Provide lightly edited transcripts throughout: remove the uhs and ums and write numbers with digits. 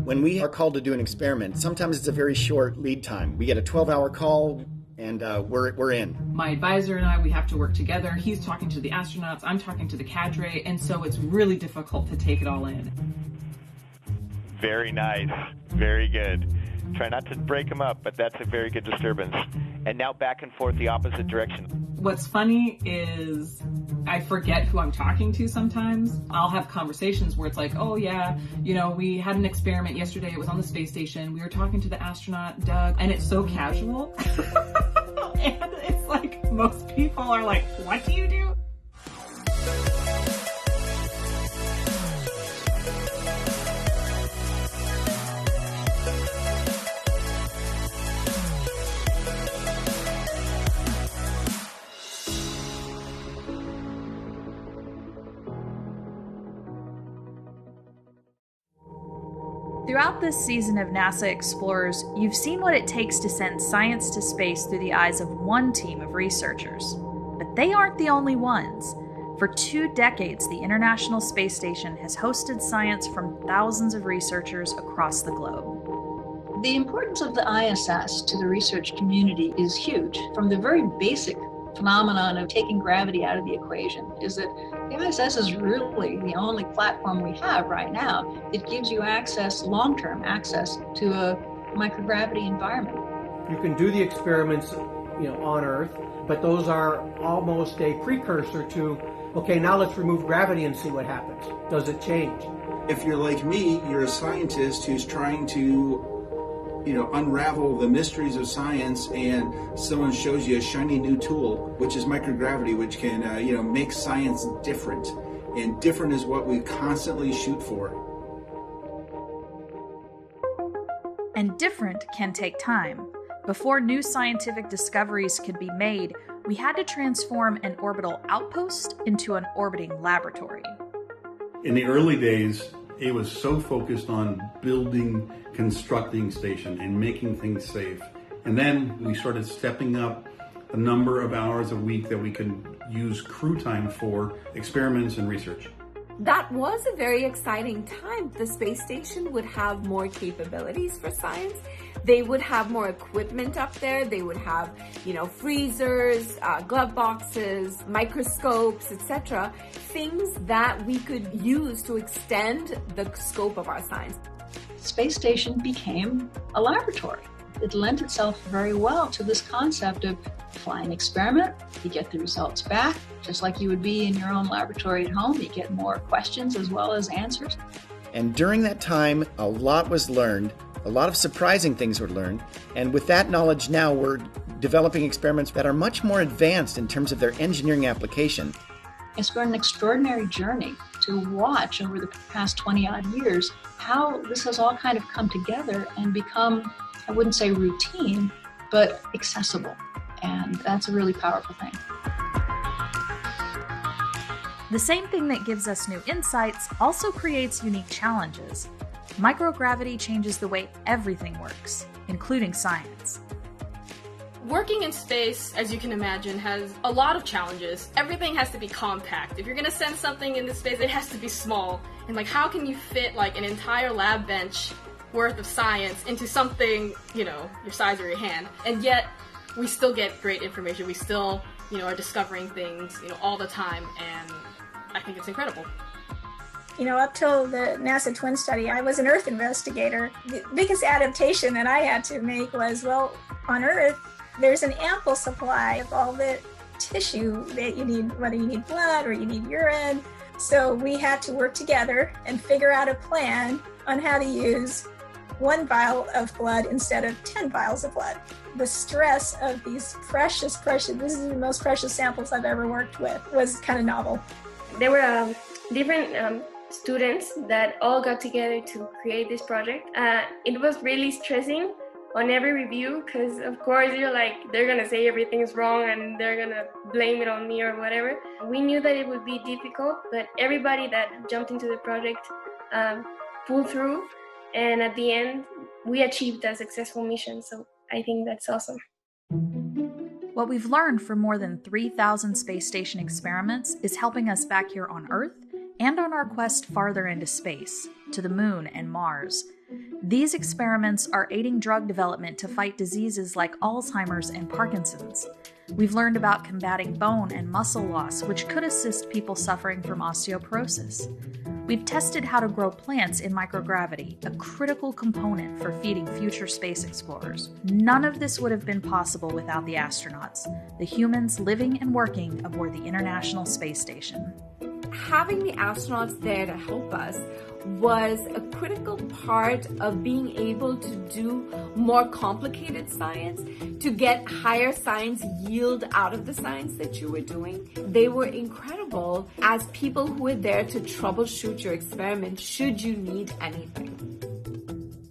When we are called to do an experiment, sometimes it's a very short lead time. We get a 12-hour call, and we're in. My advisor and I, we have to work together. He's talking to the astronauts, I'm talking to the cadre, and so it's really difficult to take it all in. Very nice. Very good. Try not to break them up, but that's a very good disturbance. And now back and forth the opposite direction. What's funny is I forget who I'm talking to sometimes. I'll have conversations where it's like, oh yeah, we had an experiment yesterday. It was on the space station. We were talking to the astronaut, Doug, and it's so casual. And it's like most people are like, what do you do? Throughout this season of NASA Explorers, you've seen what it takes to send science to space through the eyes of one team of researchers. But they aren't the only ones. For 2 decades, the International Space Station has hosted science from thousands of researchers across the globe. The importance of the ISS to the research community is huge. From the very basic phenomenon of taking gravity out of the equation is that the ISS is really the only platform we have right now. It gives you access, long-term access, to a microgravity environment. You can do the experiments, on Earth, but those are almost a precursor to, okay, now let's remove gravity and see what happens. Does it change? If you're like me, you're a scientist who's trying to unravel the mysteries of science, and someone shows you a shiny new tool, which is microgravity, which can, make science different. And different is what we constantly shoot for. And different can take time. Before new scientific discoveries could be made, we had to transform an orbital outpost into an orbiting laboratory. In the early days, it was so focused on building, constructing station and making things safe. And then we started stepping up the number of hours a week that we could use crew time for experiments and research. That was a very exciting time. The space station would have more capabilities for science. They would have more equipment up there. They would have, freezers, glove boxes, microscopes, etc. Things that we could use to extend the scope of our science. Space station became a laboratory. It lent itself very well to this concept of fly an experiment, you get the results back, just like you would be in your own laboratory at home. You get more questions as well as answers. And during that time, a lot was learned. A lot of surprising things were learned. And with that knowledge now, we're developing experiments that are much more advanced in terms of their engineering application. It's been an extraordinary journey to watch over the past 20-odd years how this has all kind of come together and become, I wouldn't say routine, but accessible. And that's a really powerful thing. The same thing that gives us new insights also creates unique challenges. Microgravity changes the way everything works, including science. Working in space, as you can imagine, has a lot of challenges. Everything has to be compact. If you're going to send something into space, it has to be small. And how can you fit an entire lab bench worth of science into something, your size of your hand? And yet, we still get great information. We still, are discovering things, all the time. And I think it's incredible. Up till the NASA twin study, I was an Earth investigator. The biggest adaptation that I had to make was, on Earth, there's an ample supply of all the tissue that you need, whether you need blood or you need urine. So we had to work together and figure out a plan on how to use 1 vial of blood instead of 10 vials of blood. The stress of these precious, this is the most precious samples I've ever worked with, was kind of novel. There were different students that all got together to create this project. It was really stressing on every review because, of course, you're they're gonna say everything's wrong and they're gonna blame it on me or whatever. We knew that it would be difficult, but everybody that jumped into the project pulled through, and at the end, we achieved a successful mission. So I think that's awesome. What we've learned from more than 3,000 space station experiments is helping us back here on Earth and on our quest farther into space. to the Moon and Mars. These experiments are aiding drug development to fight diseases like Alzheimer's and Parkinson's. We've learned about combating bone and muscle loss, which could assist people suffering from osteoporosis. We've tested how to grow plants in microgravity, a critical component for feeding future space explorers. None of this would have been possible without the astronauts, the humans living and working aboard the International Space Station. Having the astronauts there to help us was a critical part of being able to do more complicated science, to get higher science yield out of the science that you were doing. They were incredible as people who were there to troubleshoot your experiment should you need anything.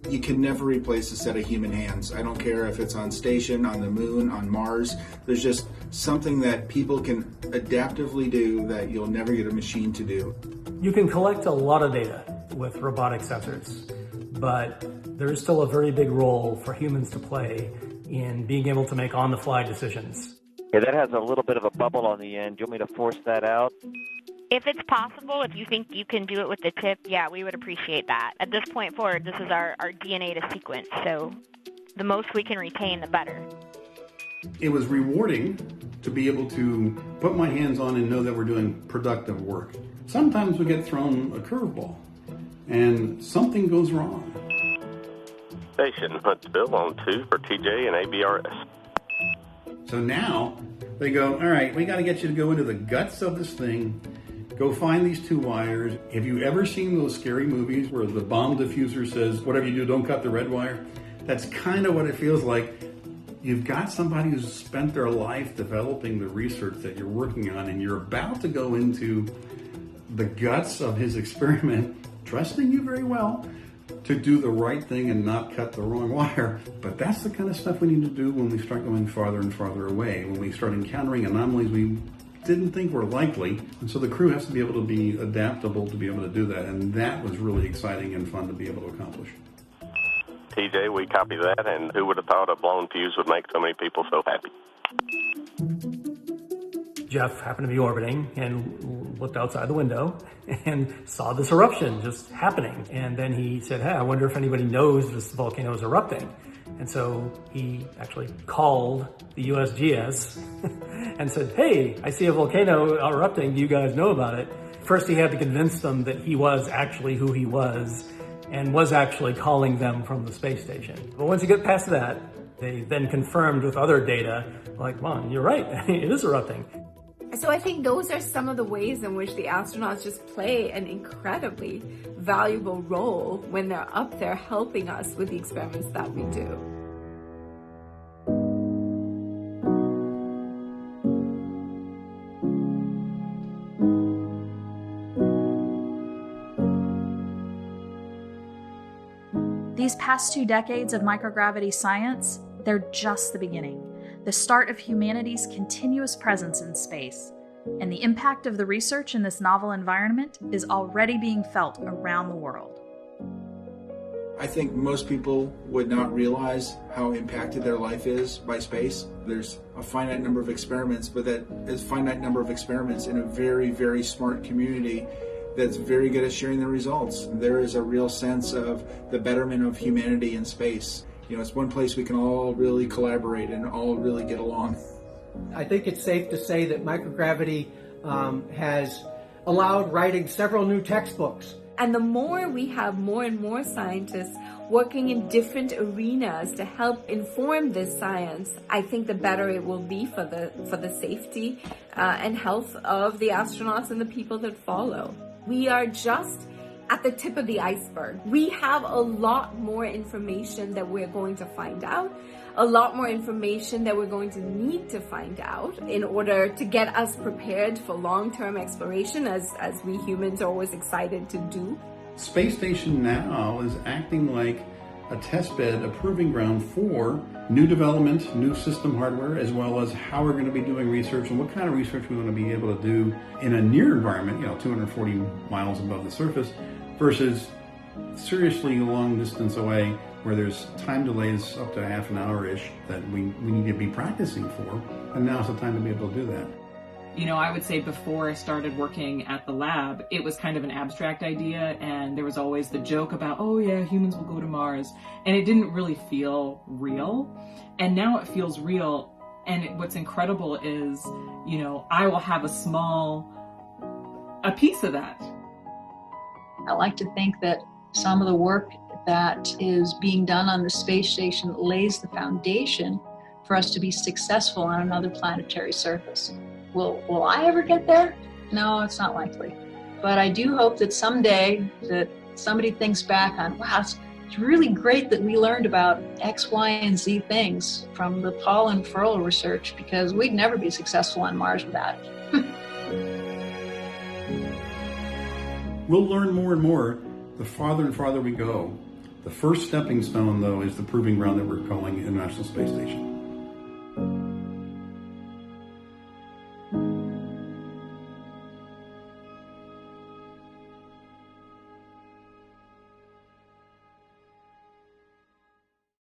You can never replace a set of human hands. I don't care if it's on station, on the moon, on Mars. There's just something that people can adaptively do that you'll never get a machine to do. You can collect a lot of data with robotic sensors, but there is still a very big role for humans to play in being able to make on-the-fly decisions. Yeah, that has a little bit of a bubble on the end. Do you want me to force that out? If it's possible, if you think you can do it with the tip, yeah, we would appreciate that. At this point forward, this is our DNA to sequence, so the most we can retain, the better. It was rewarding to be able to put my hands on and know that we're doing productive work. Sometimes we get thrown a curveball, and something goes wrong. Station, Huntsville on 2 for TJ and ABRS. So now they go, all right, we got to get you to go into the guts of this thing. Go find these 2 wires. Have you ever seen those scary movies where the bomb diffuser says, whatever you do, don't cut the red wire? That's kind of what it feels like. You've got somebody who's spent their life developing the research that you're working on, and you're about to go into the guts of his experiment, trusting you very well to do the right thing and not cut the wrong wire. But that's the kind of stuff we need to do when we start going farther and farther away, when we start encountering anomalies we didn't think were likely. And so the crew has to be able to be adaptable to be able to do that. And that was really exciting and fun to be able to accomplish. TJ, we copy that, and who would have thought a blown fuse would make so many people so happy? Jeff happened to be orbiting and looked outside the window and saw this eruption just happening. And then he said, hey, I wonder if anybody knows this volcano is erupting. And so he actually called the USGS and said, hey, I see a volcano erupting. Do you guys know about it? First, he had to convince them that he was actually who he was and was actually calling them from the space station. But once you get past that, they then confirmed with other data, like, well, you're right, it is erupting. So I think those are some of the ways in which the astronauts just play an incredibly valuable role when they're up there helping us with the experiments that we do. These past 2 decades of microgravity science, they're just the beginning. The start of humanity's continuous presence in space. And the impact of the research in this novel environment is already being felt around the world. I think most people would not realize how impacted their life is by space. There's a finite number of experiments, but that is a finite number of experiments in a very, very smart community that's very good at sharing the results. There is a real sense of the betterment of humanity in space. You know, it's one place we can all really collaborate and all really get along. I think it's safe to say that microgravity has allowed writing several new textbooks. And the more we have more and more scientists working in different arenas to help inform this science, I think the better it will be for the safety and health of the astronauts and the people that follow. We are just at the tip of the iceberg. We have a lot more information that we're going to find out, a lot more information that we're going to need to find out in order to get us prepared for long-term exploration, as we humans are always excited to do. Space Station now is acting like a test bed, a proving ground for new development, new system hardware, as well as how we're going to be doing research and what kind of research we want to be able to do in a near environment, 240 miles above the surface, versus seriously long distance away where there's time delays up to half an hour-ish that we need to be practicing for. And now's the time to be able to do that. You know, I would say before I started working at the lab, it was kind of an abstract idea, and there was always the joke about, oh yeah, humans will go to Mars, and it didn't really feel real. And now it feels real, and what's incredible is, you know, I will have a piece of that. I like to think that some of the work that is being done on the space station lays the foundation for us to be successful on another planetary surface. Will I ever get there? No, it's not likely. But I do hope that someday that somebody thinks back on, wow, it's really great that we learned about X, Y, and Z things from the Paul and Furl research, because we'd never be successful on Mars without it. We'll learn more and more the farther and farther we go. The first stepping stone, though, is the proving ground that we're calling International Space Station.